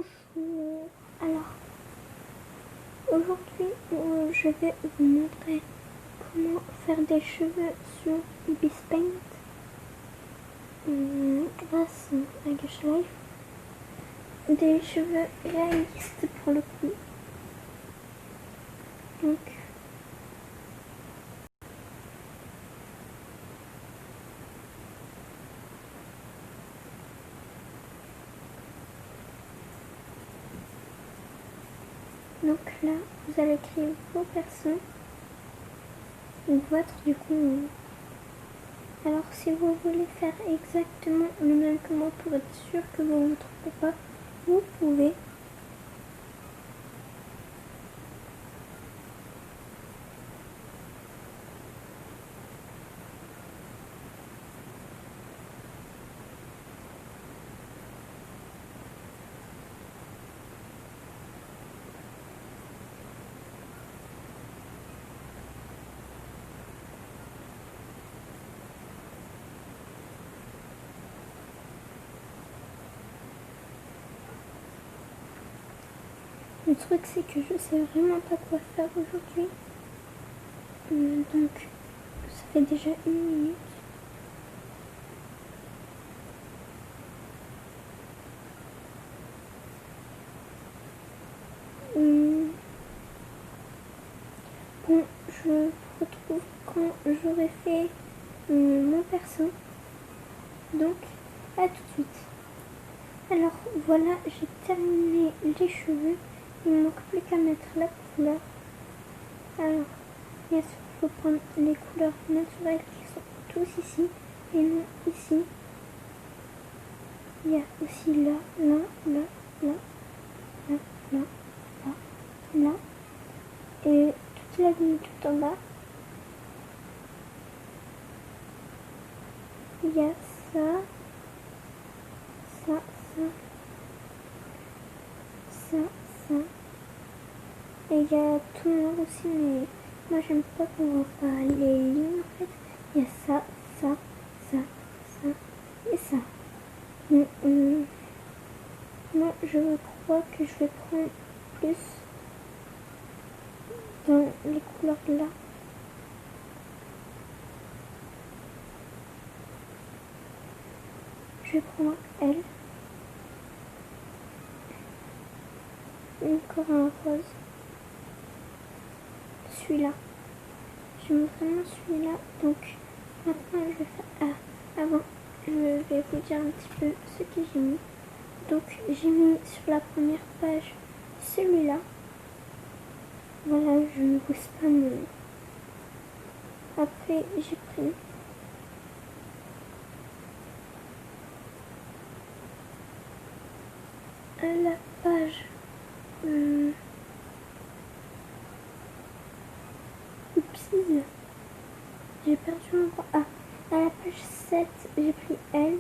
Bonjour. Alors, aujourd'hui, je vais vous montrer comment faire des cheveux sur Ibis Paint grâce à Gush Life. Des cheveux réalistes pour le coup. Donc là, vous allez créer vos personnes ou votre du coup. Alors si vous voulez faire exactement le même que moi pour être sûr que vous ne vous trompez pas, vous pouvez. Le truc c'est que je sais vraiment pas quoi faire aujourd'hui. Donc ça fait déjà 1 minute. Bon, je vous retrouve quand j'aurai fait mon perso. Donc, à tout de suite. Alors voilà, j'ai terminé les cheveux. Il ne manque plus qu'à mettre la couleur. Alors, bien sûr, il faut prendre les couleurs naturelles qui sont tous ici et non ici. Il y a aussi là, là, là, là, là, là, là, là. Et toute la ligne tout en bas. Il y a ça, ça, ça, ça, ça. Et il y a tout noir aussi, mais moi j'aime pas qu'on voit pas les lignes en fait. Il y a ça, ça, ça, ça et ça. Moi je crois que je vais prendre plus dans les couleurs là. Je vais prendre elle. Encore un rose. Celui-là. J'aime vraiment celui-là. Donc maintenant je vais faire... Ah, avant je vais vous dire un petit peu ce que j'ai mis. Donc j'ai mis sur la première page celui-là. Voilà, je vous spam. Après j'ai pris la page oupsie, j'ai perdu mon point. À la page 7 j'ai pris elle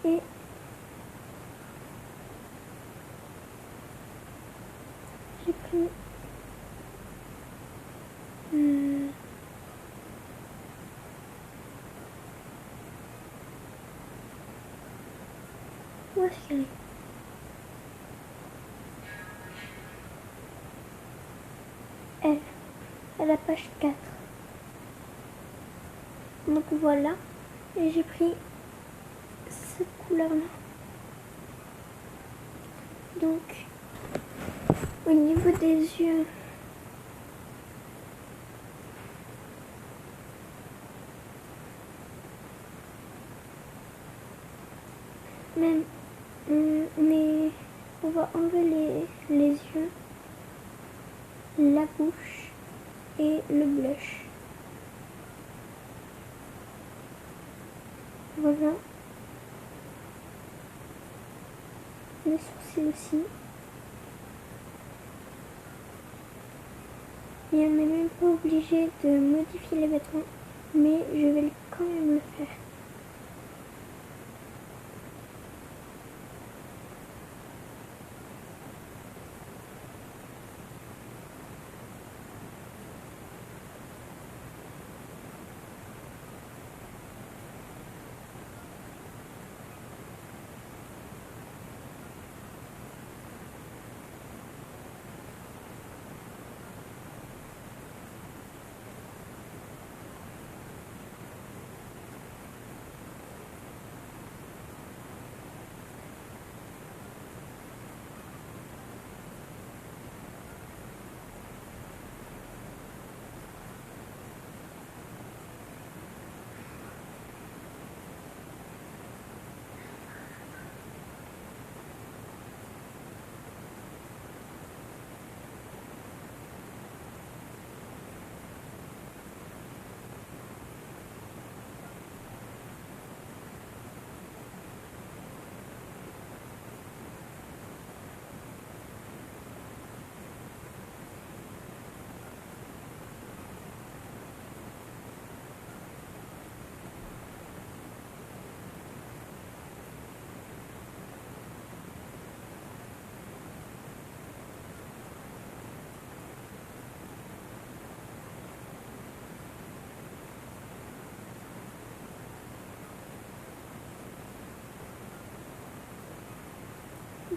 et j'ai pris où est-ce qu'elle est? Elle, à la page 4. Donc voilà, et j'ai pris cette couleur là. Donc au niveau des yeux, même mais on va enlever les yeux, la bouche et le blush. Voilà. Les sourcils aussi. Et on n'est même pas obligé de modifier les vêtements, mais je vais quand même le faire.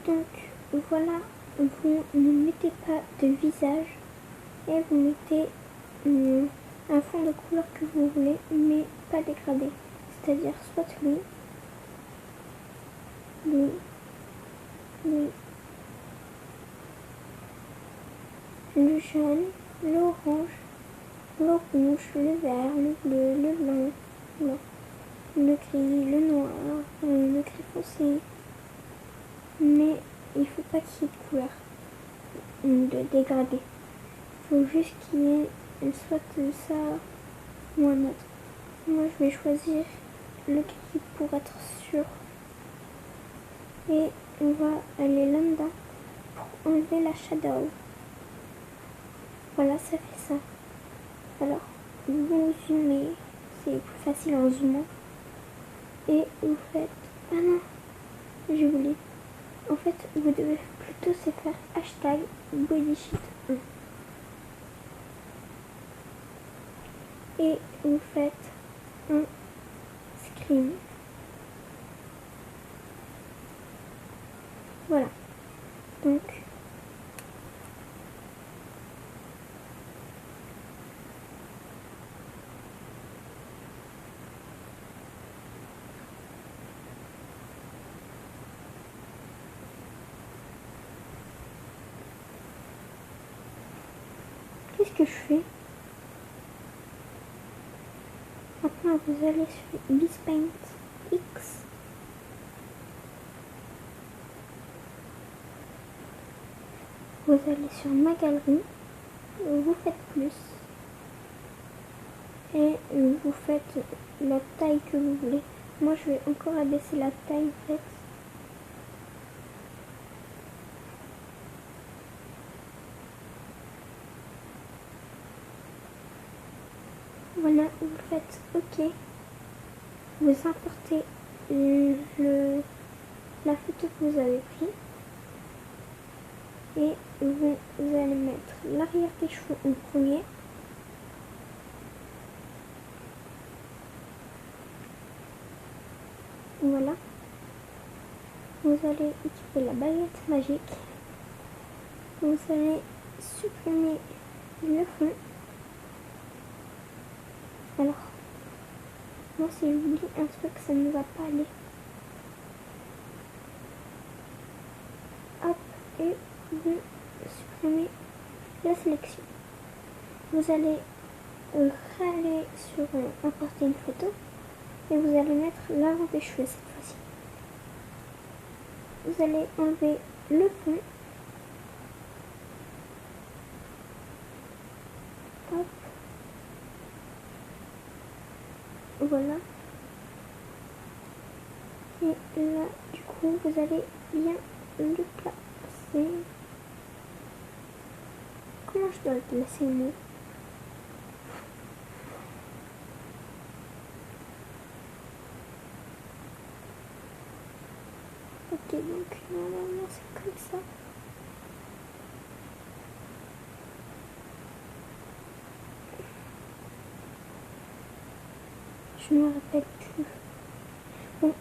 Donc voilà, vous ne mettez pas de visage et vous mettez un fond de couleur que vous voulez, mais pas dégradé. C'est-à-dire soit lui, lui, lui, le jaune, l'orange, le rouge, le vert, le bleu, le blanc, le gris, le noir, le gris foncé. Mais il faut pas qu'il y ait de couleur de dégradé. Il faut juste qu'il y ait soit ça ou un autre. Moi je vais choisir le gris pour être sûr. Et on va aller là-dedans pour enlever la shadow. Voilà, ça fait ça. Alors, vous zoomez, c'est plus facile en zoomant. Et vous faites... Ah non, j'ai oublié. En fait, vous devez plutôt se faire hashtag bodysheet1. Et vous faites un screen. Voilà. Donc, qu'est-ce que je fais? Maintenant, vous allez sur Bispaint X. Vous allez sur ma galerie, vous faites plus et vous faites la taille que vous voulez. Moi je vais encore abaisser la taille en fait. Voilà, vous faites OK. Vous importez la photo que vous avez prise. Et vous allez mettre l'arrière des cheveux en premier. Voilà. Vous allez équiper la baguette magique. Vous allez supprimer le fond. Alors, moi si j'oublie un truc, ça ne va pas aller. Hop, et vous supprimez la sélection. Vous allez aller sur importer une photo et vous allez mettre l'avant des cheveux cette fois-ci. Vous allez enlever le fond. Hop. Voilà. Et là, du coup, vous allez bien le placer. Comment je dois le placer, moi? Ok, donc normalement c'est comme ça. Je me rappelle plus. Bon,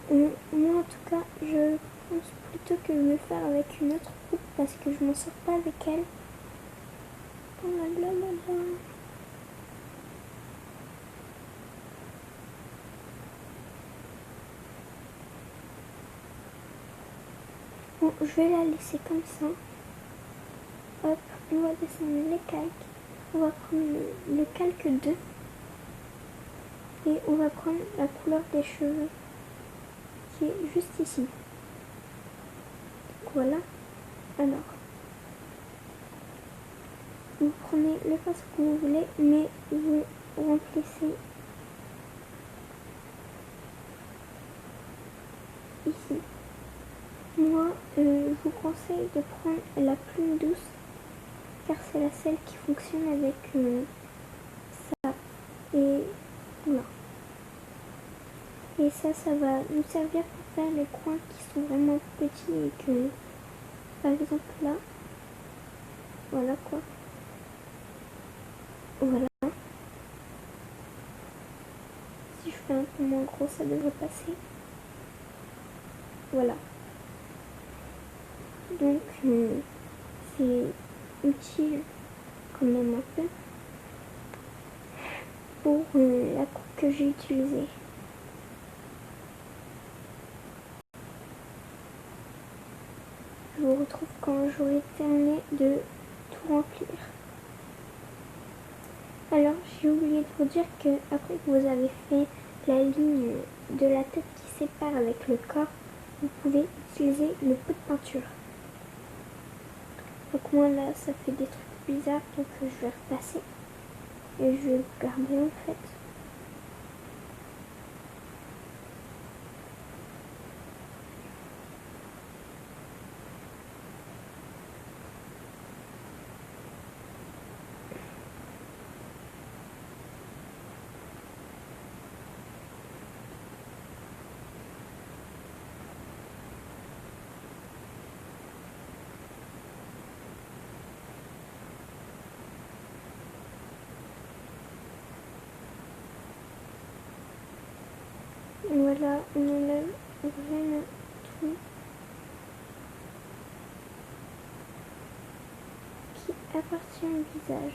moi en tout cas, je pense plutôt que je vais le faire avec une autre coupe parce que je m'en sors pas avec elle. Oh là là là là. Bon, je vais la laisser comme ça. Hop, on va descendre les calques. On va prendre le calque 2. Et on va prendre la couleur des cheveux qui est juste ici. Donc voilà. Alors, vous prenez le pinceau que vous voulez, mais vous remplissez ici. Moi, je vous conseille de prendre la plume douce, car c'est la seule qui fonctionne avec ça. Et voilà. Et ça va nous servir pour faire les coins qui sont vraiment petits et que, par exemple là, voilà quoi. Voilà. Si je fais un peu moins gros, ça devrait passer. Voilà. Donc c'est utile quand même un peu pour la coupe que j'ai utilisée. Je vous retrouve quand j'aurai terminé de tout remplir. Alors j'ai oublié de vous dire que après que vous avez fait la ligne de la tête qui sépare avec le corps, vous pouvez utiliser le pot de peinture. Donc moi là ça fait des trucs bizarres, donc je vais repasser et je vais le garder en fait. Voilà, on enlève vraiment tout qui appartient au visage.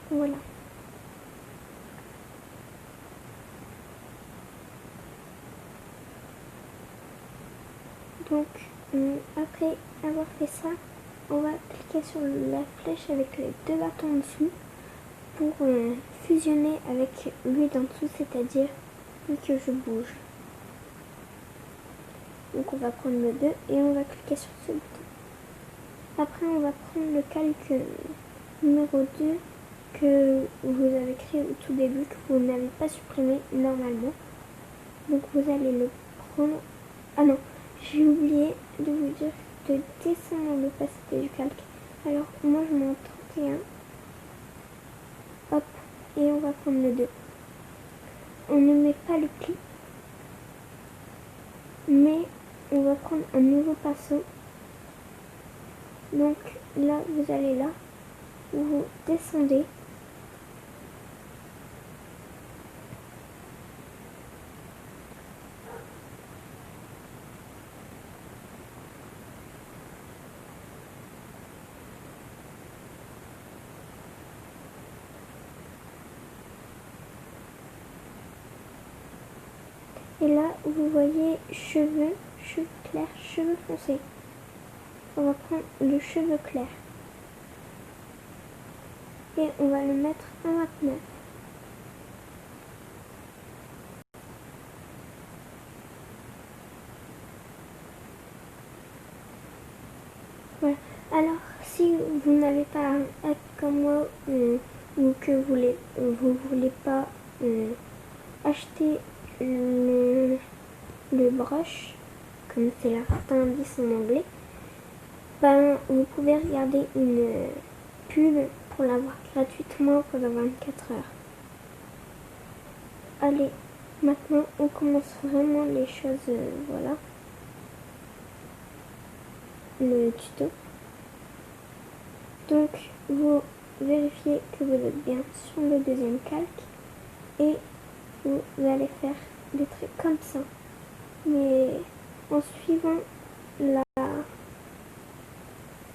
Voilà. Donc après avoir fait ça, on va cliquer sur la flèche avec les deux bâtons en dessous pour fusionner avec lui d'en dessous, c'est-à-dire que je bouge. Donc on va prendre le 2 et on va cliquer sur ce bouton. Après on va prendre le calque numéro 2 que vous avez créé au tout début, que vous n'avez pas supprimé normalement. Donc vous allez le prendre. Ah non, j'ai oublié de vous dire de descendre l'opacité du calque. Alors moi je mets en 31. Hop, et on va prendre le 2. On ne met pas le pli, mais on va prendre un nouveau pinceau. Donc là, vous allez là, vous descendez. Et là, vous voyez cheveux clairs, cheveux foncés. On va prendre le cheveu clair. Et on va le mettre à 29. Voilà. Alors, si vous n'avez pas un hack comme moi ou que vous voulez pas acheter le brush, comme c'est certains disent en anglais, ben, vous pouvez regarder une pub pour l'avoir gratuitement pendant 24 heures. Allez, maintenant on commence vraiment les choses, voilà, le tuto. Donc vous vérifiez que vous êtes bien sur le deuxième calque et vous allez faire des traits comme ça, mais en suivant la...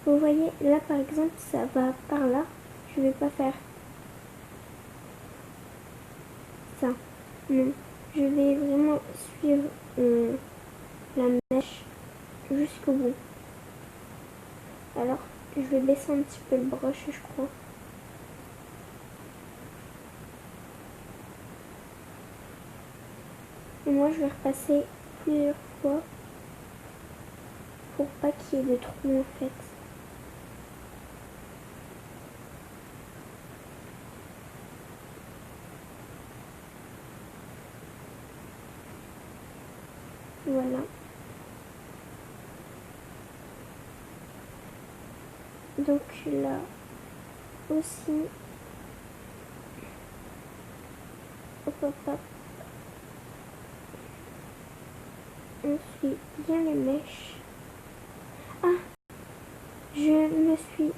Vous voyez là par exemple ça va par là, je vais pas faire ça, non, je vais vraiment suivre la mèche jusqu'au bout. Alors je vais baisser un petit peu le brush je crois. Et moi je vais repasser plusieurs fois pour pas qu'il y ait de trous en fait. Voilà. Donc là aussi, hop hop hop, on suit bien les mèches. Ah, je me suis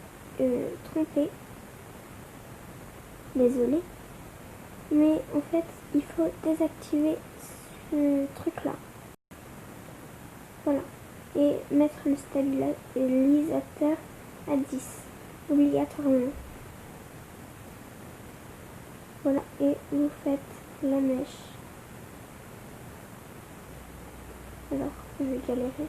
trompée. Désolée. Mais en fait, il faut désactiver ce truc-là. Voilà. Et mettre le stabilisateur à 10, obligatoirement. Voilà, et vous faites la mèche. Alors, je vais galérer.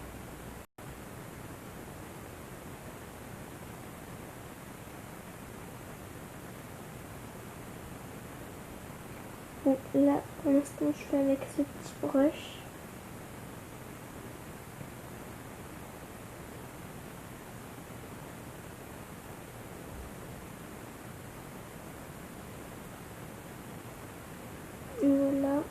Bon, là, pour l'instant, je fais avec ce petit brush. Voilà.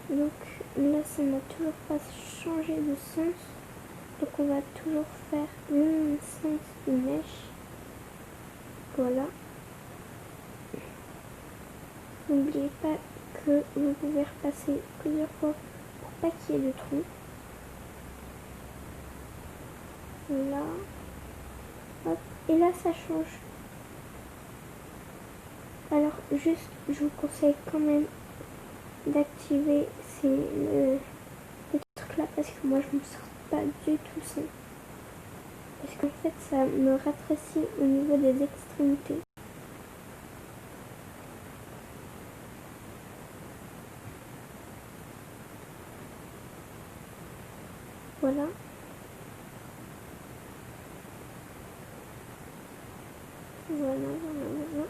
Donc là, ça n'a toujours pas changé de sens. Donc on va toujours faire le même sens de mèche. Voilà. N'oubliez pas que vous pouvez repasser plusieurs fois pour pas qu'il y ait de trous. Voilà. Hop. Et là, ça change. Alors juste, je vous conseille quand même d'activer le truc là parce que moi je me sors pas du tout sans. Parce qu'en fait ça me rafraîcit au niveau des extrémités. Voilà. Voilà, voilà, voilà.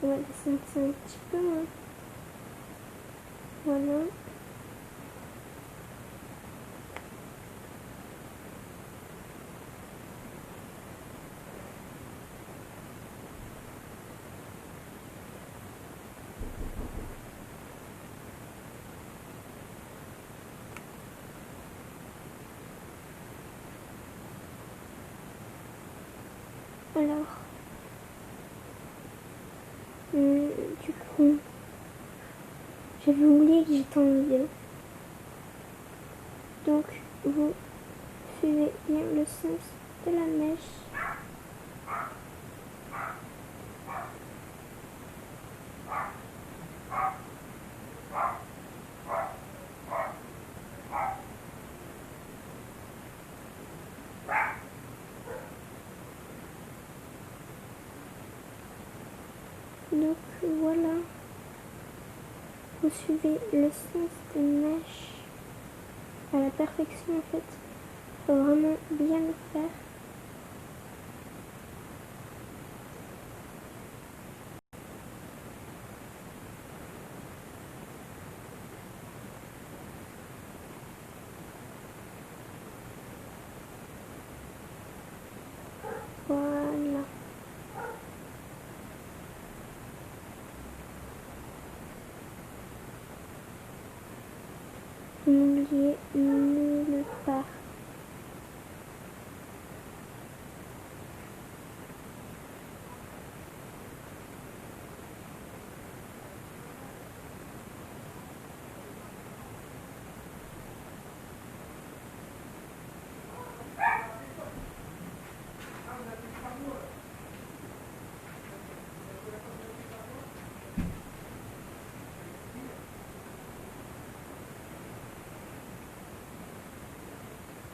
On va descendre ça un petit peu. Hein. Voilà. Alors, du coup, j'avais oublié que j'étais en vidéo. Donc, vous suivez bien le sens de la mèche. Donc, voilà. Vous suivez le sens des mèches à la perfection en fait. Il faut vraiment bien le faire. Voilà. N'oubliez nulle part.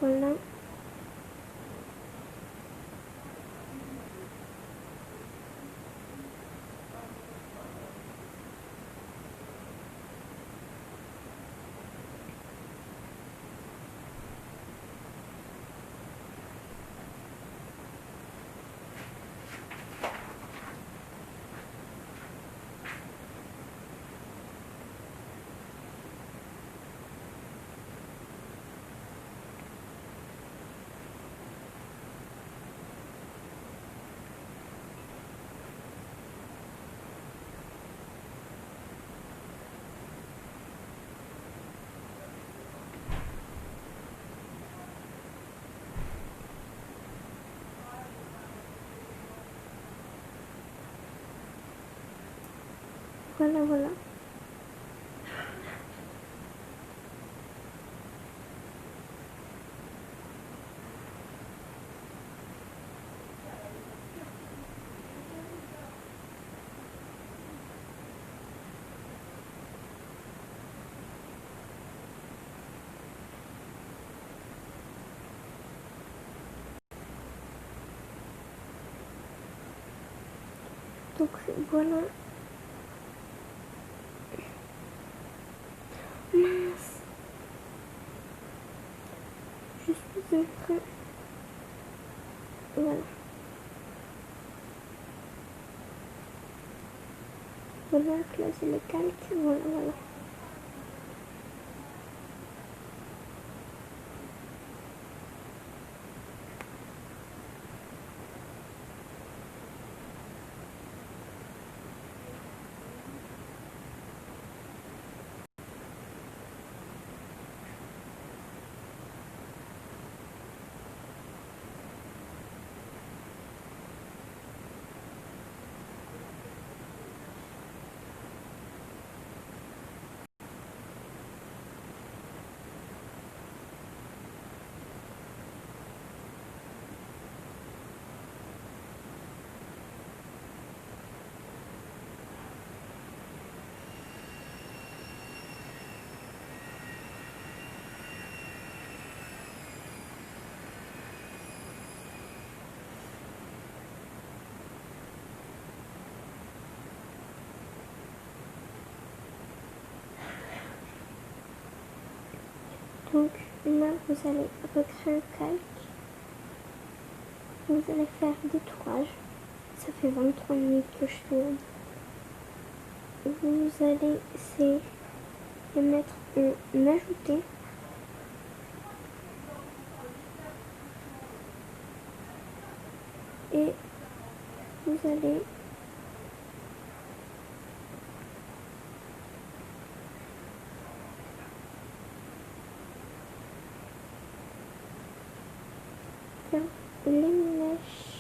Voilà. Voilà, voilà. Donc voilà. Mince. Je suis en train. Voilà. Voilà, là c'est le calque. Voilà, voilà. Donc là, vous allez recréer un calque. Vous allez faire détourage. Ça fait 23 minutes que je tourne. Vous allez essayer de mettre en ajouter. Et vous allez faire les mèches.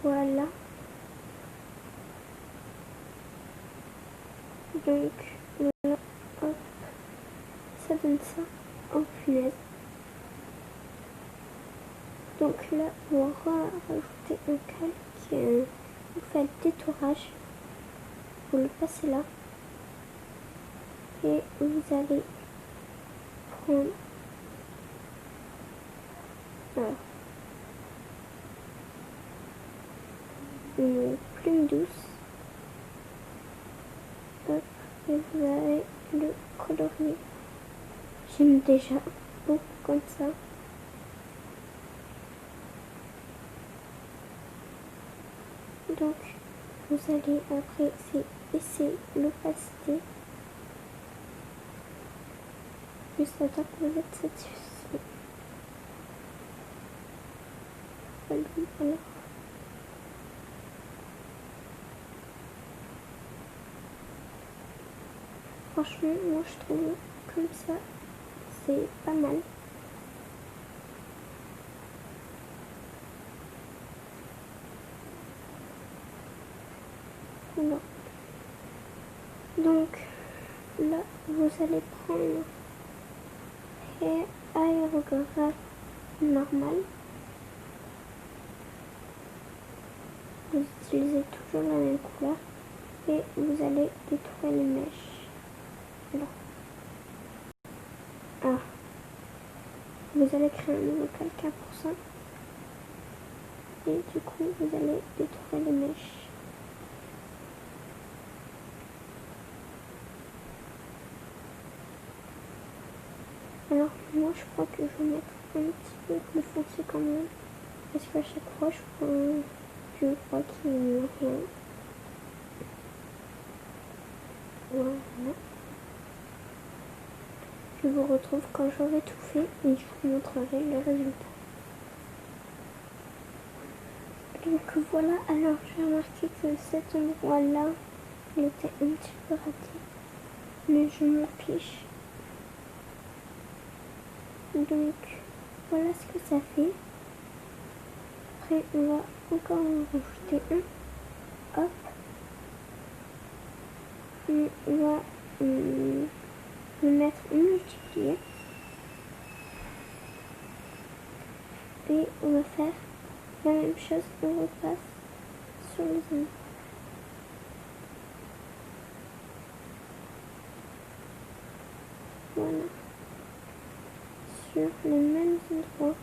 Voilà. Donc, voilà. Hop. Ça donne ça. Oh punaise. Donc là, on va rajouter un calque. Vous faites détourage. Vous le passez là. Et vous allez prendre une plume douce. Hop, et vous allez le colorier. J'aime déjà beaucoup comme ça. Donc, vous allez après baisser l'opacité jusqu'à temps que vous êtes satisfait. Voilà. Franchement, moi je trouve comme ça, c'est pas mal. Voilà. Donc là, vous allez prendre aérographe normal. Vous utilisez toujours la même couleur. et vous allez détruire les mèches. Alors, vous allez créer un nouveau calcaire pour ça. Et du coup, vous allez détruire les mèches. Alors, moi, je crois que je vais mettre un petit peu plus foncé quand même. Parce qu'à chaque fois, je crois qu'il n'y a rien. Voilà. Je vous retrouve quand j'aurai tout fait et je vous montrerai le résultat. Donc voilà, alors j'ai remarqué que cet endroit-là, il était un petit peu raté. Mais je m'en fiche. Donc voilà ce que ça fait. Après on va encore en rajouter un. Hop. On va le mettre multiplié. Et on va faire la même chose, on repasse sur les endroits. Voilà. Sur les mêmes endroits.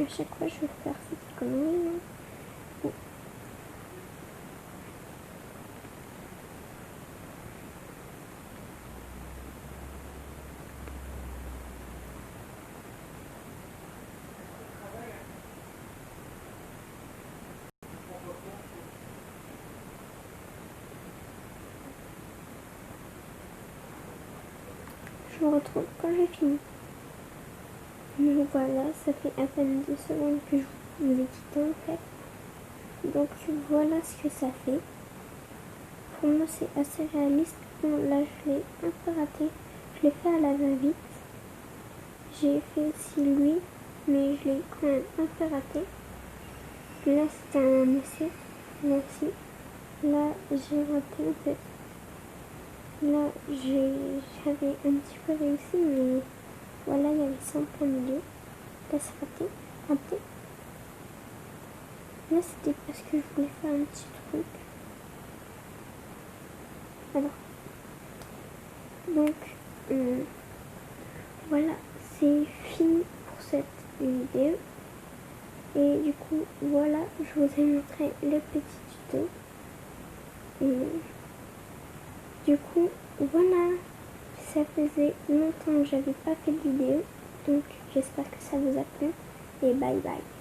À chaque fois, je vais faire cette connerie. Bon. Je vous retrouve quand j'ai fini. Donc voilà, ça fait à peine 2 secondes que je vous ai quitté en fait. Donc voilà ce que ça fait. Pour moi c'est assez réaliste. Bon là je l'ai un peu raté. Je l'ai fait à la va-vite. J'ai fait aussi lui, mais je l'ai quand même un peu raté. Là c'était un essai. Là aussi. Là j'ai raté en fait. Là j'avais un petit peu réussi, mais voilà, il y avait ça en plein milieu. Là c'est raté. Là c'était parce que je voulais faire un petit truc. Alors, donc voilà, c'est fini pour cette vidéo. Et du coup, voilà, je vous ai montré le petit tuto. Et du coup, voilà, ça faisait longtemps que j'avais pas fait de vidéo. Donc j'espère que ça vous a plu. Et bye bye.